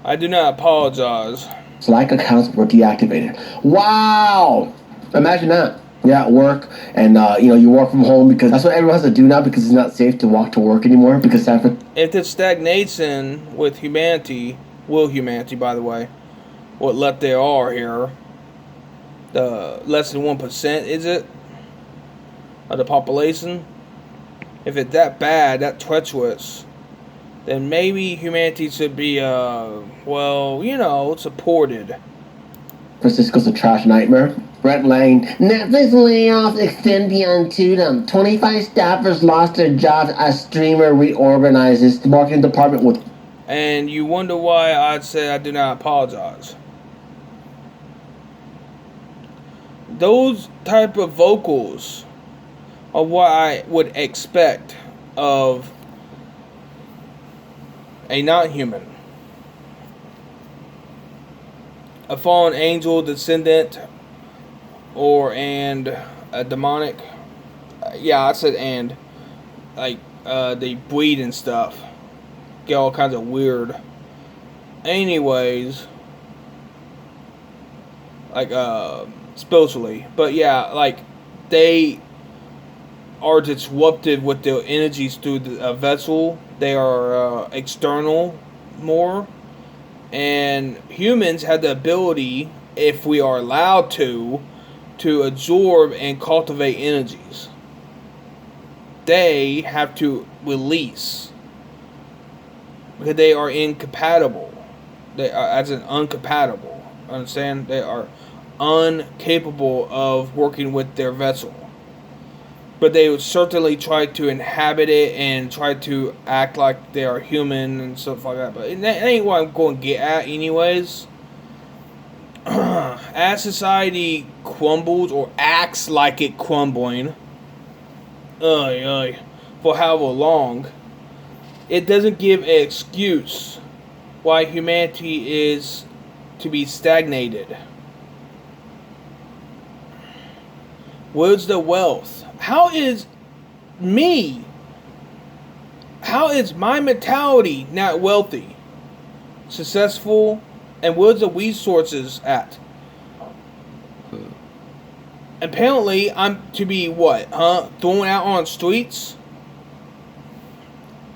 I do not apologize. Slack accounts were deactivated. Wow! Imagine that. Yeah, at work, and you work from home because that's what everyone has to do now because it's not safe to walk to work anymore because If the stagnation with humanity, will humanity, by the way, what left there are here, the less than 1%, is it, of the population? If it's that bad, that treacherous, then maybe humanity should be, supported. Francisco's a trash nightmare. Brett Lang. Netflix layoffs extend beyond Tudum. 25 staffers lost their jobs as streamer reorganizes the marketing department with. And you wonder why I'd say I do not apologize. Those type of vocals are what I would expect of a non-human. A fallen angel descendant or a demonic. Yeah, I said and. Like, they breed and stuff. Get all kinds of weird. Anyways. Like, spiritually. But yeah, like, they are disrupted with their energies through the vessel. They are external more. And humans have the ability, if we are allowed to absorb and cultivate energies. They have to release because they are incompatible. They are as an uncompatible. Understand? They are incapable of working with their vessel. But they would certainly try to inhabit it and try to act like they are human and stuff like that. But that ain't what I'm going to get at anyways. As society crumbles or acts like it crumbling, for however long, it doesn't give an excuse why humanity is to be stagnated. Where's the wealth? How is my mentality not wealthy, successful, and where's the resources at? Apparently, I'm to be what, thrown out on streets?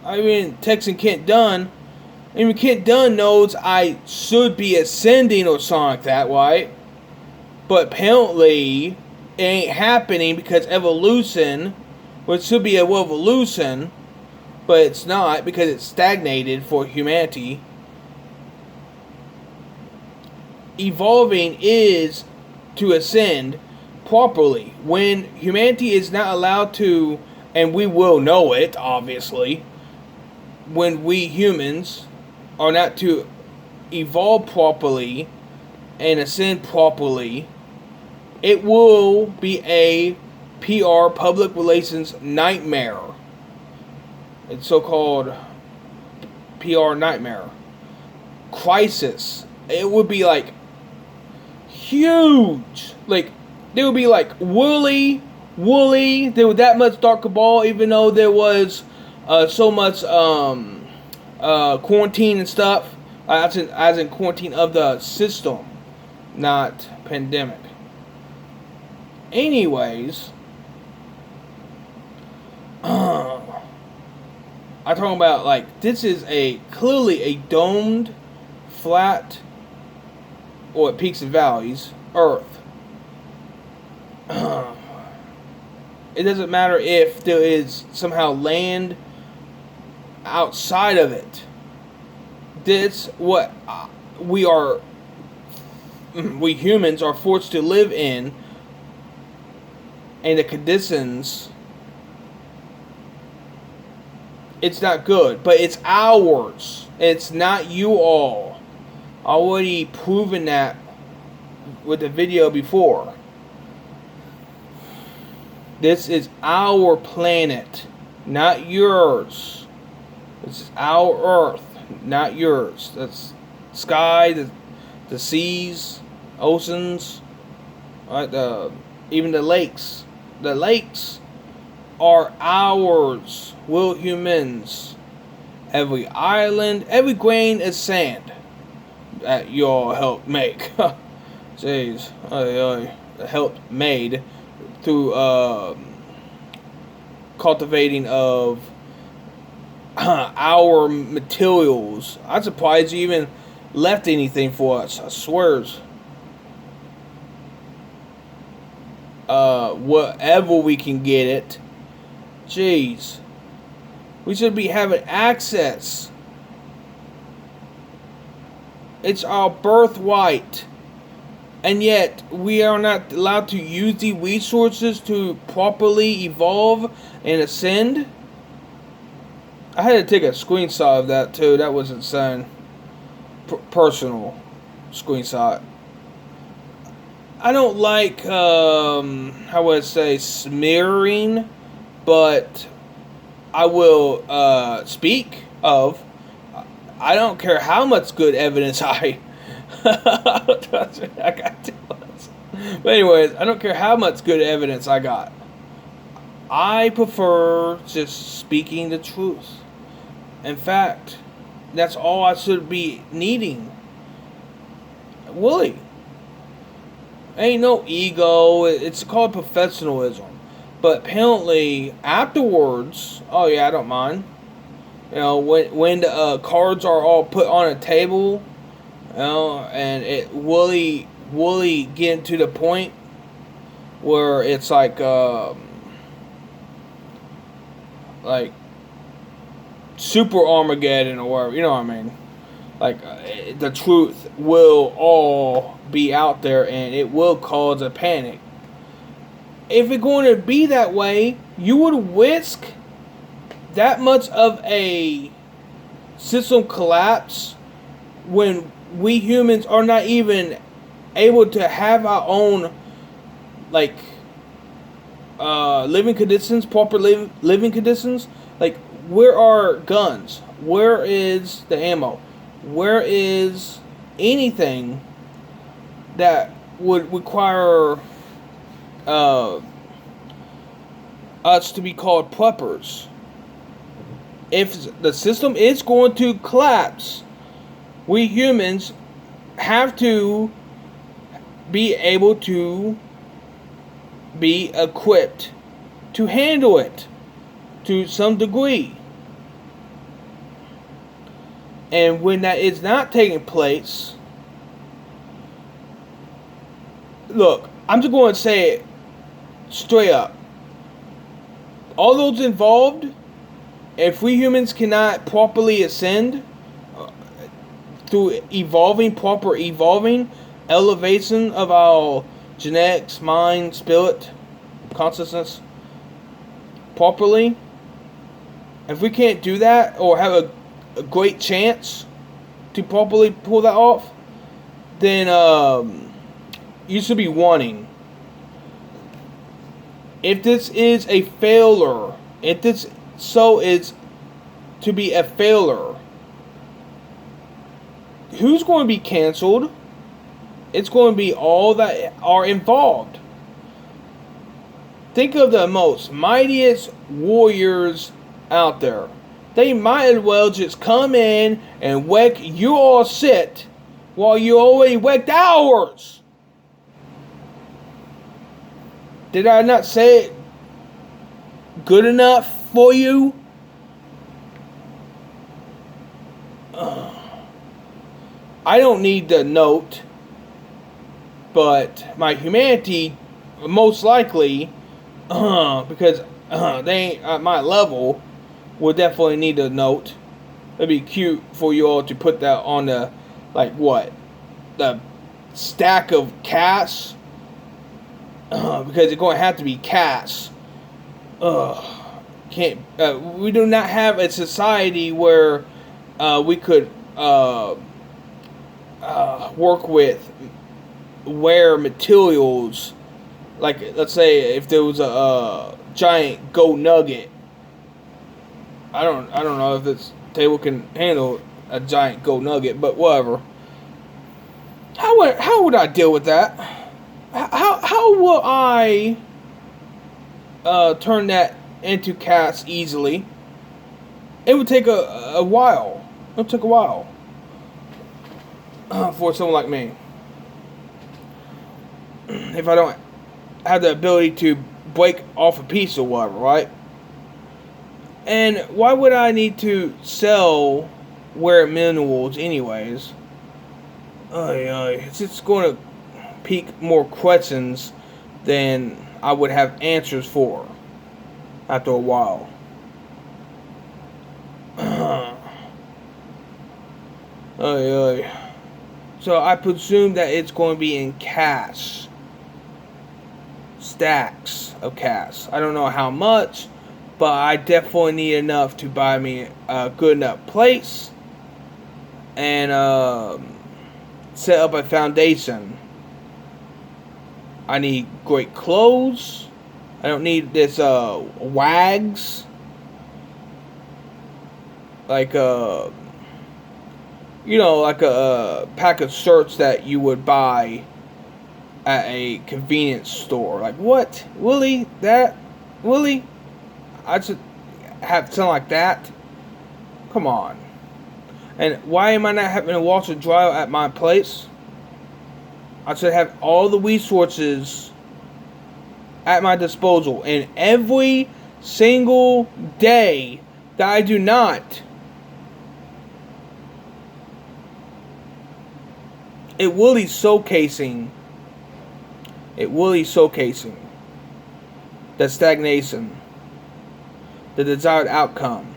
I mean, texting Kent Dunn. Even Kent Dunn knows I should be ascending or something like that, right? But apparently, it ain't happening because evolution, which should be a revolution, but it's not because it's stagnated for humanity. Evolving is to ascend properly. When humanity is not allowed to, and we will know it, obviously, when we humans are not to evolve properly and ascend properly, it will be a PR, public relations nightmare. It's so-called PR nightmare. Crisis. It would be like huge. Like, there would be like woolly. There was that much dark cabal, even though there was so much quarantine and stuff. As in quarantine of the system, not pandemic. Anyways, I'm talking about, like, this is clearly a domed, flat, or peaks and valleys, Earth. It doesn't matter if there is somehow land outside of it. This what we humans are forced to live in, and the conditions, it's not good, but it's ours. It's not you all. Already proven that with the video before. This is our planet, not yours. This is our Earth, not yours. That's sky, the seas, oceans, right? Even the lakes. The lakes are ours. We're humans. Every island, every grain is sand. that y'all helped make. Jeez, helped made through cultivating of our materials. I'm surprised you even left anything for us. I swears. Whatever we can get it. Jeez. We should be having access. It's our birthright. And yet, we are not allowed to use the resources to properly evolve and ascend. I had to take a screenshot of that too. That was insane. Personal screenshot. I don't like, how would I say, smearing, but I will speak of. I don't care how much good evidence I got too much. But anyways, I don't care how much good evidence I got. I prefer just speaking the truth. In fact, that's all I should be needing. Really. Ain't no ego. It's called professionalism. But apparently, afterwards, oh yeah, I don't mind. You know, when the cards are all put on a table, you know, and it really getting to the point where it's like Super Armageddon or whatever, you know what I mean? Like, the truth will all be out there and it will cause a panic. If it's going to be that way, you would risk that much of a system collapse when we humans are not even able to have our own, like, living conditions, proper living conditions. Like, where are guns? Where is the ammo? Where is anything that would require us to be called preppers? If the system is going to collapse, we humans have to be able to be equipped to handle it to some degree. And when that is not taking place, look, I'm just going to say it straight up. All those involved, if we humans cannot properly ascend through proper evolving, elevation of our genetics, mind, spirit, consciousness, properly, if we can't do that or have a great chance to properly pull that off, then you should be wanting. If this is a failure, if this is to be a failure, who's going to be canceled? It's going to be all that are involved. Think of the most mightiest warriors out there. They might as well just come in and wreck you all sit while you already wrecked ours. Did I not say it good enough for you? I don't need the note, but my humanity, most likely, because they ain't at my level, will definitely need a note. It'd be cute for you all to put that on the, the stack of cash. Because it's going to have to be cash. We do not have a society where we could work with rare materials. Like, let's say if there was a giant gold nugget. I don't know if this table can handle a giant gold nugget, but whatever. How would I deal with that? How will I turn that into cash easily? It would take a while. It would take a while. for someone like me. If I don't have the ability to break off a piece or whatever, right? And why would I need to sell rare minerals anyways? It's just going to pique more questions than I would have answers for after a while. So I presume that it's going to be in cash. Stacks of cash. I don't know how much, but I definitely need enough to buy me a good enough place and set up a foundation. I need great clothes. I don't need this wags. Like like a pack of shirts that you would buy at a convenience store. Like, what? Willie? That? Willie? I should have something like that? Come on. And why am I not having a washer dryer at my place? I should have all the resources at my disposal. And every single day that I do not, it really showcasing the stagnation, the desired outcome.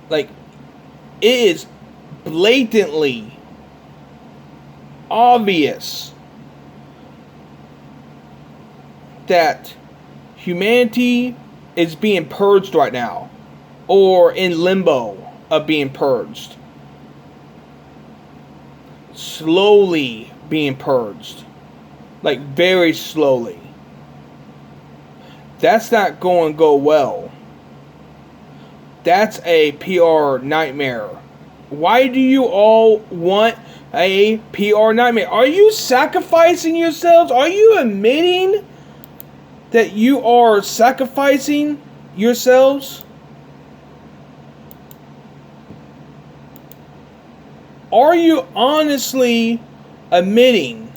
Like, it is blatantly obvious that humanity is being purged right now, or in limbo of being purged. Slowly being purged. Like, very slowly. That's not going to go well. That's a PR nightmare. Why do you all want a PR nightmare? Are you sacrificing yourselves? Are you admitting that you are sacrificing yourselves? Are you honestly admitting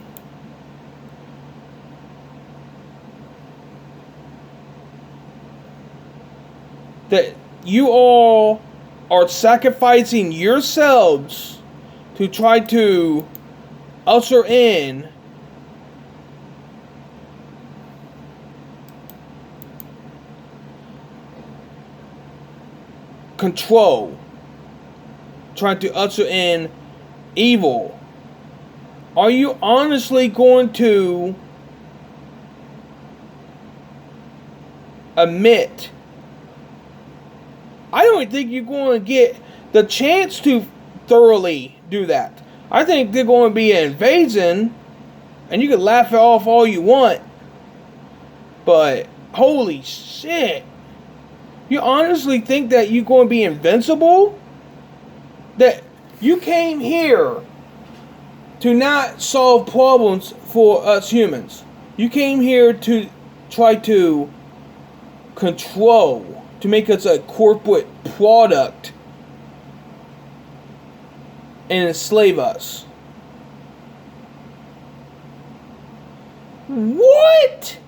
that you all are sacrificing yourselves to try to usher in control, trying to usher in evil? Are you honestly going to admit? I don't think you're going to get the chance to thoroughly do that. I think they're going to be an invasion, and you can laugh it off all you want, but holy shit. You honestly think that you're going to be invincible? That you came here to not solve problems for us humans. You came here to try to control, to make us a corporate product and enslave us. What?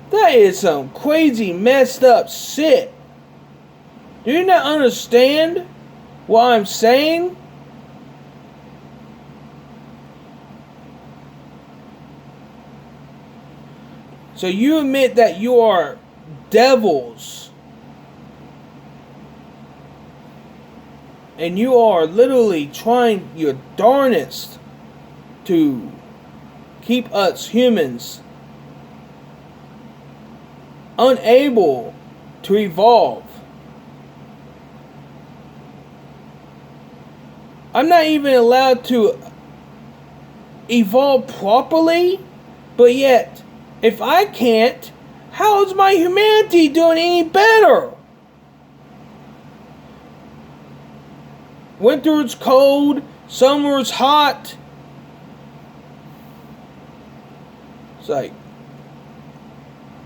That is some crazy messed up shit. Do you not understand what I'm saying? So you admit that you are devils. And you are literally trying your darnest to keep us humans unable to evolve. I'm not even allowed to evolve properly, but yet, if I can't, how is my humanity doing any better? Winter is cold, summer is hot. It's like,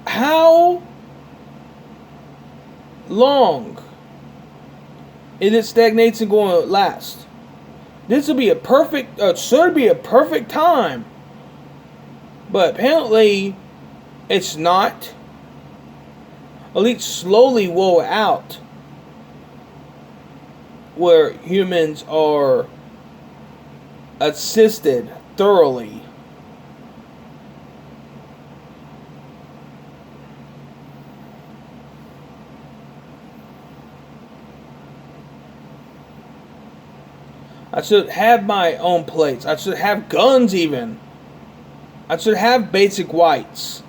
how long it stagnates and going to last. This will be a perfect, should be a perfect time. But apparently, it's not. Elites slowly roll out where humans are assisted thoroughly. I should have my own plates. I should have guns even. I should have basic whites.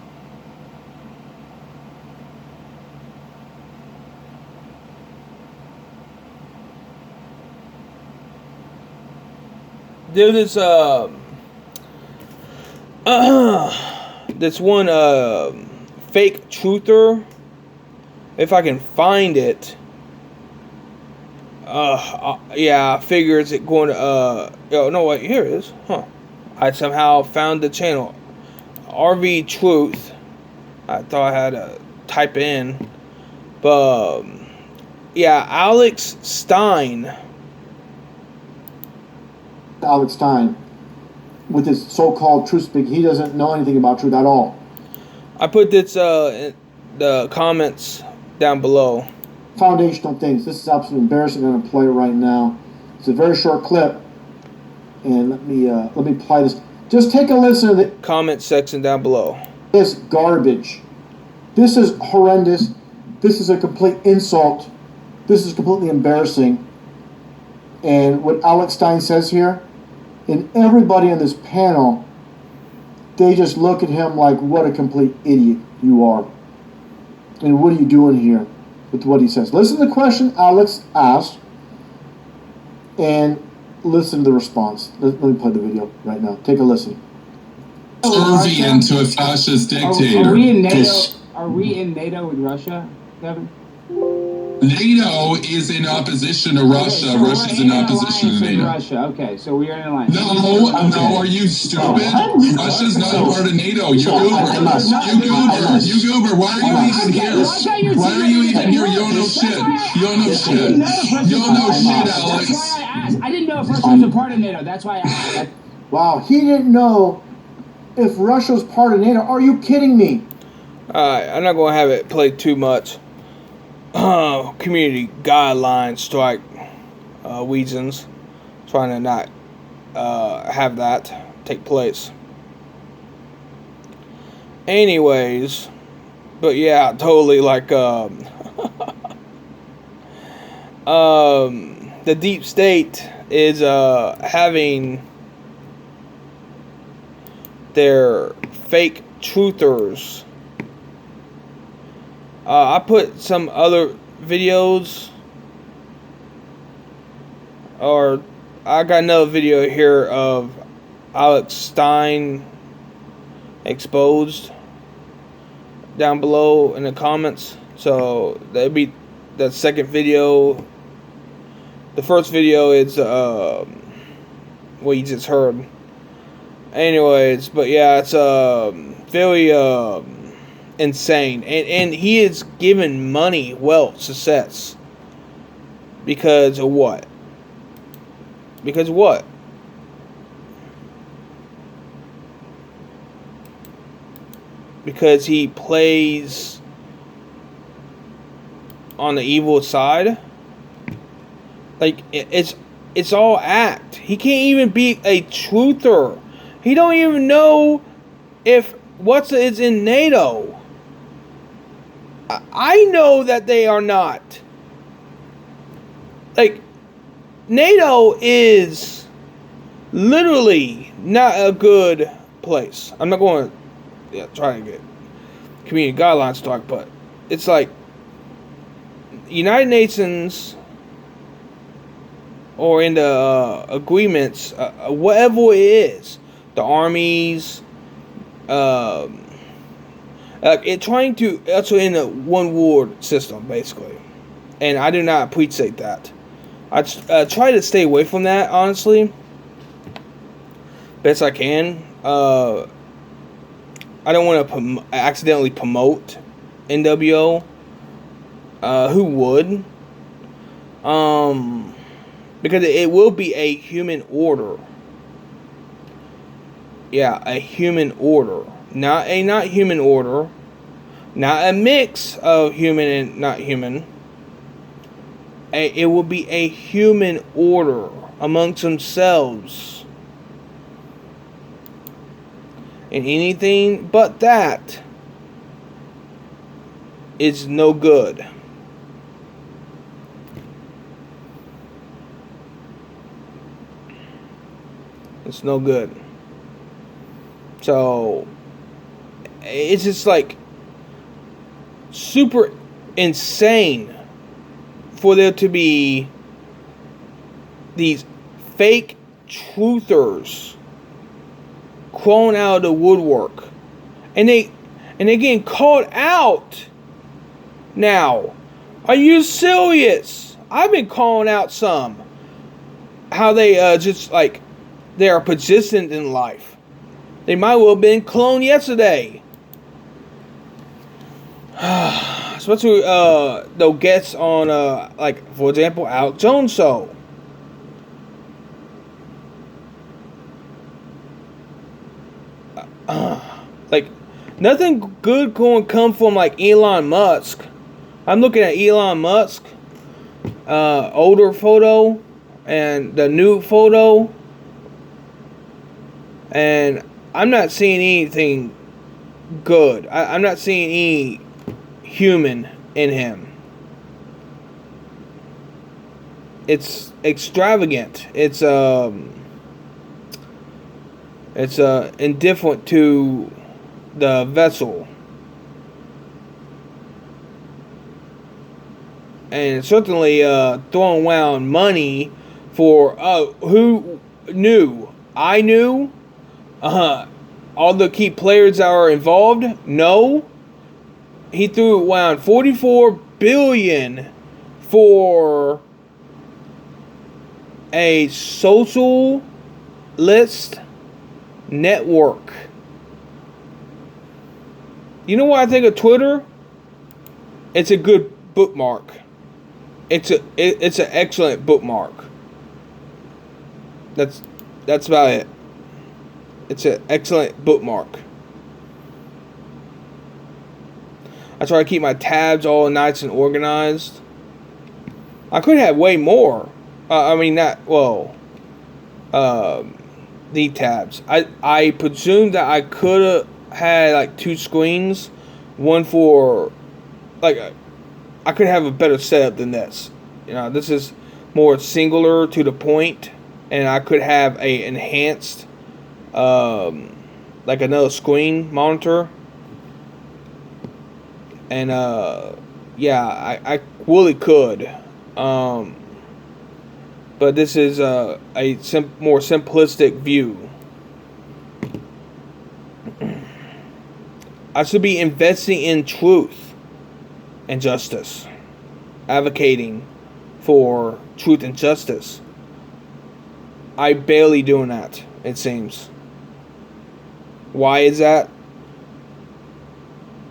There is this one fake truther. If I can find it. Yeah, I figure it's going to, oh, no, wait, here it is. Huh. I somehow found the channel. RV Truth. I thought I had to type in. But, yeah, Alex Stein. Alex Stein, with his so-called truth speak, he doesn't know anything about truth at all. I put this, in the comments down below. Foundational things. This is absolutely embarrassing. I'm going to play it right now. It's a very short clip, and let me play this. Just take a listen to the comment section down below. This garbage. This is horrendous. This is a complete insult. This is completely embarrassing. And what Alex Stein says here, and everybody on this panel, they just look at him like, what a complete idiot you are. And what are you doing here? With what he says. Listen to the question Alex asked and listen to the response. Let me play the video right now. Take a listen. Subservient to a fascist dictator. Are we in NATO? Are we in NATO with Russia, Kevin? NATO is in opposition to Russia. So Russia's in opposition to NATO. Russia. Okay, so we are in alliance. No, are you stupid? Russia's not part of NATO. You goober. Why are you even here? Why are you even here? You don't know shit. You don't know shit. You don't know shit, Alex. That's why I asked. I didn't know if Russia was a part of NATO. That's why I asked. Wow, he didn't know if Russia was part of NATO. Are you kidding me? Alright, I'm not going to have it play too much. Community guidelines strike reasons. Trying to not have that take place. Anyways, but yeah, totally like the deep state is having their fake truthers. I put some other videos, or I got another video here of Alex Stein exposed down below in the comments. So that'd be the second video. The first video is what you just heard. Anyways, but yeah, it's very insane, and he is given money, wealth, success because of what? Because what? Because he plays on the evil side. Like it's all act. He can't even be a truther. He don't even know if what's is in NATO. I know that they are not. Like, NATO is literally not a good place. I'm not going to try to get community guidelines talk, but it's like United Nations or in the agreements, whatever it is, the armies, it trying to also in a one world system basically, and I do not appreciate that. I try to stay away from that honestly, best I can. I don't want to accidentally promote NWO. Who would? Because it will be a human order. Yeah, a human order. Not a not human order. Not a mix of human and not human. It will be a human order amongst themselves. And anything but that is no good. It's no good. So it's just like super insane for there to be these fake truthers crawling out of the woodwork, and they're getting called out now. Are you serious? I've been calling out some how they just like they are persistent in life. They might well have been cloned yesterday. Especially they'll guests on like for example Alex Jones show. Like nothing good going to come from like Elon Musk. I'm looking at Elon Musk older photo and the new photo, and I'm not seeing anything good. I'm not seeing any human in him. It's extravagant. It's indifferent to the vessel, and certainly throwing around money for who knew? I knew. All the key players that are involved. No, he threw around $44 billion for a socialist network. You know what I think of Twitter? It's a good bookmark. It's an excellent bookmark. That's about it. It's an excellent bookmark. I try to keep my tabs all nice and organized. I could have way more. The tabs. I presume that I could have had like two screens. One for, like, I could have a better setup than this. You know, this is more singular to the point. And I could have a enhanced, like another screen monitor. And, I really could. But this is a more simplistic view. I should be investing in truth and justice. Advocating for truth and justice. I barely doing that, it seems. Why is that?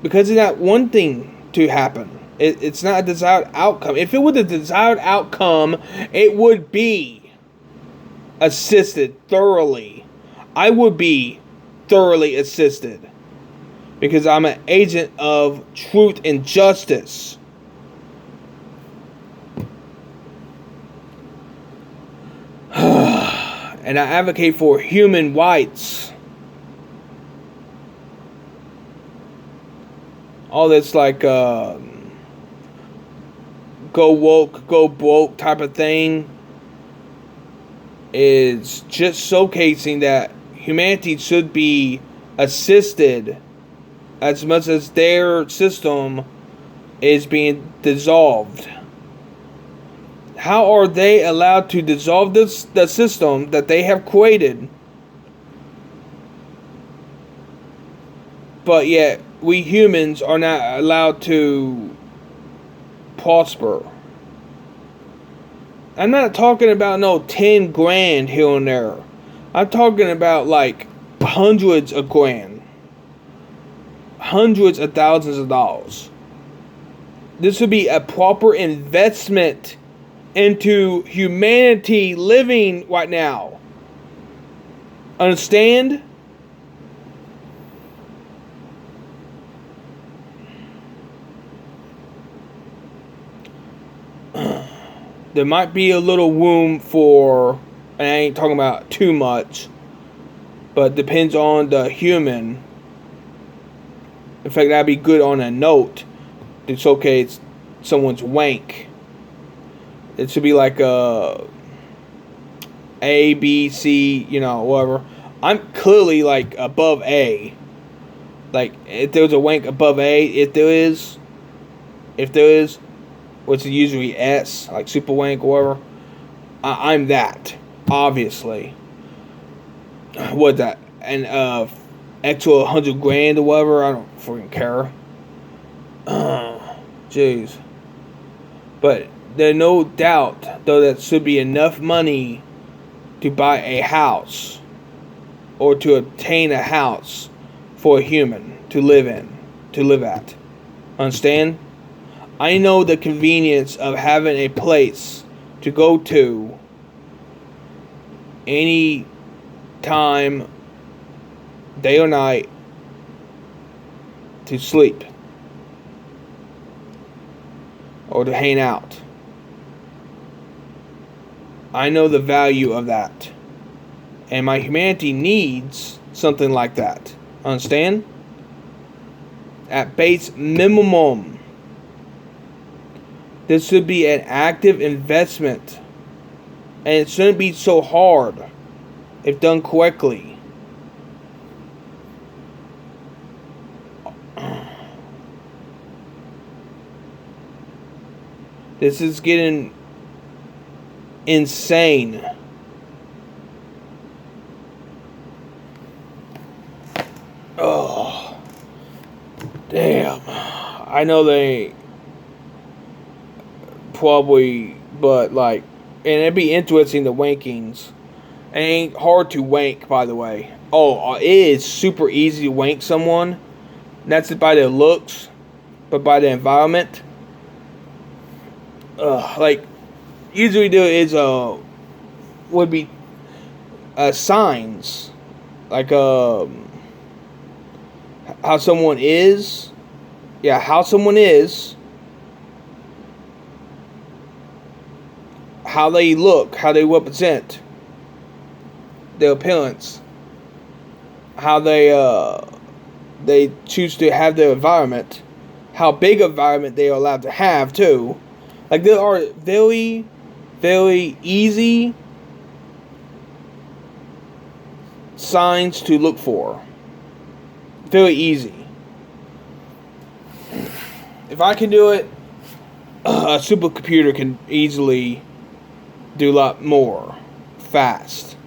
Because it's not one thing to happen. It's not a desired outcome. If it were the desired outcome, it would be assisted thoroughly. I would be thoroughly assisted. Because I'm an agent of truth and justice. And I advocate for human rights. All this like go woke, go broke type of thing is just showcasing that humanity should be assisted as much as their system is being dissolved. How are they allowed to dissolve the system that they have created, but yet we humans are not allowed to prosper? I'm not talking about no 10 grand here and there. I'm talking about like hundreds of grand. Hundreds of thousands of dollars. This would be a proper investment into humanity living right now. Understand? There might be a little room for, and I ain't talking about too much, but depends on the human. In fact, that'd be good on a note to showcase someone's wank. It should be like a B, C, whatever. I'm clearly like above A. Like if there's a wank above A, if there is, which is usually S, like super wank or whatever. I'm that, obviously. What that? And extra $100,000 or whatever. I don't freaking care. Jeez. But there's no doubt, though, that should be enough money to buy a house or to obtain a house for a human to live in, to live at. Understand? I know the convenience of having a place to go to any time, day or night, to sleep or to hang out. I know the value of that. And my humanity needs something like that. Understand? At base minimum, this should be an active investment. And it shouldn't be so hard if done correctly. This is getting insane. Oh, damn. I know they probably, but like, and it'd be interesting, the wankings. It ain't hard to wank, by the way. Oh, it is super easy to wank someone. That's it by their looks, but by the environment. Like, usually there is would be signs, like how someone is, how someone is, how they look, how they represent, their appearance, how they choose to have their environment, how big environment they are allowed to have too. Like, there are very, very easy signs to look for. Very easy. If I can do it, a supercomputer can easily do a lot more fast.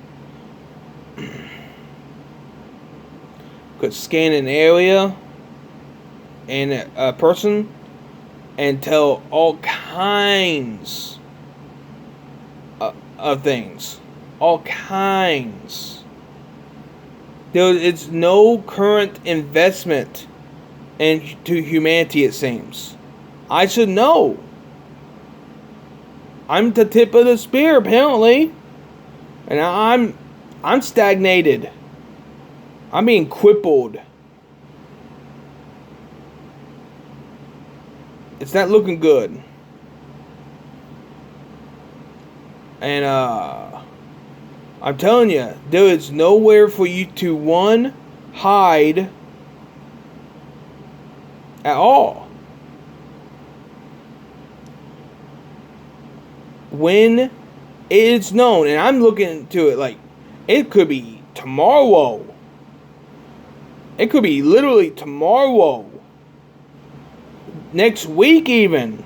Could scan an area and a person and tell all kinds of things. All kinds. There is no current investment into humanity, it seems. I should know. I'm the tip of the spear, apparently. And I'm stagnated. I'm being crippled. It's not looking good. And I'm telling you, there is nowhere for you to, one, hide at all. When it is known, and I'm looking into it like, it could be tomorrow. It could be literally tomorrow. Next week even.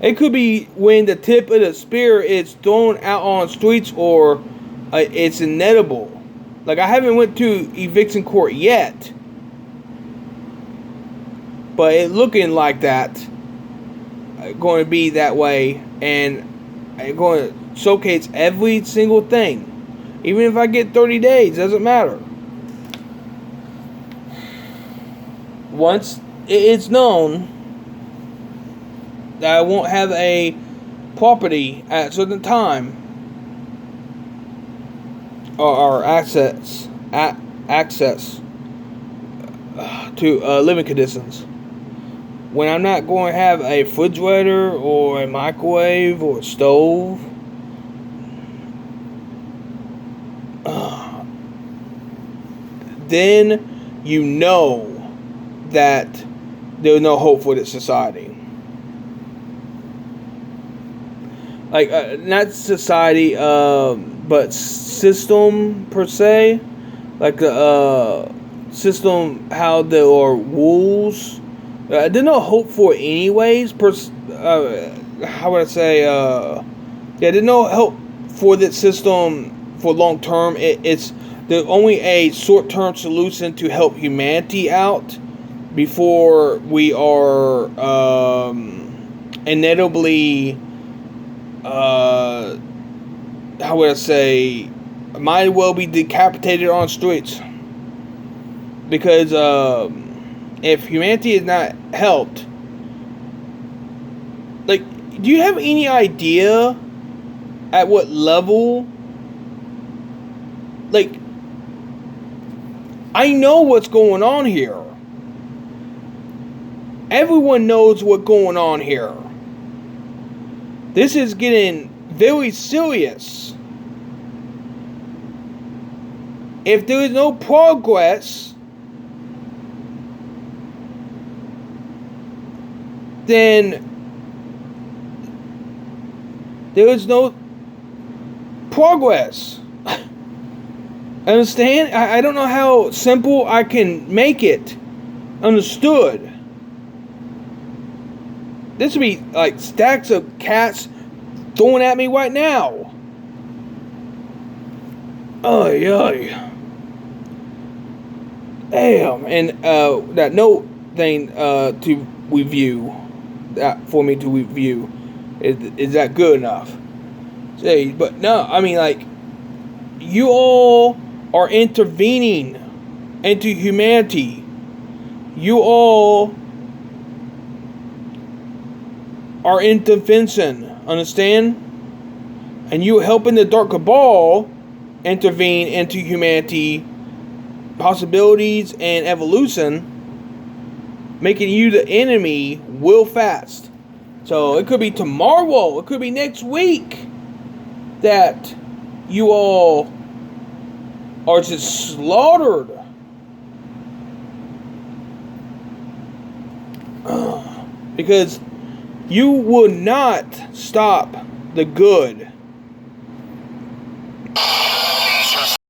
It could be when the tip of the spear is thrown out on streets or it's inedible. Like, I haven't went to eviction court yet. But it looking like that. Going to be that way. And I'm going to showcase every single thing. Even if I get 30 days. Doesn't matter. Once it's known, that I won't have a property at a certain time, or access to living conditions. When I'm not going to have a refrigerator or a microwave or a stove, then you know that there's no hope for this society. Like, not society, but system per se. Like the system, how there are rules. There's no hope for it anyways. How would I say? Yeah, there's no hope for that system for long term. It's there's only a short term solution to help humanity out before we are inevitably. How would I say? Might well be decapitated on streets. Because if humanity is not helped, like, do you have any idea at what level? Like, I know what's going on here. Everyone knows what's going on here. This is getting very serious. If there is no progress, then there is no progress. Understand? I don't know how simple I can make it understood. This would be like stacks of cats throwing at me right now. Ay, ay. Damn. And that note thing to review, that for me to review, is that good enough? Say, but no, I mean, like, you all are intervening into humanity. You all are intervention, understand? And you helping the Dark Cabal intervene into humanity possibilities and evolution, making you the enemy real fast. So it could be tomorrow, it could be next week that you all are just slaughtered. Because you will not stop the good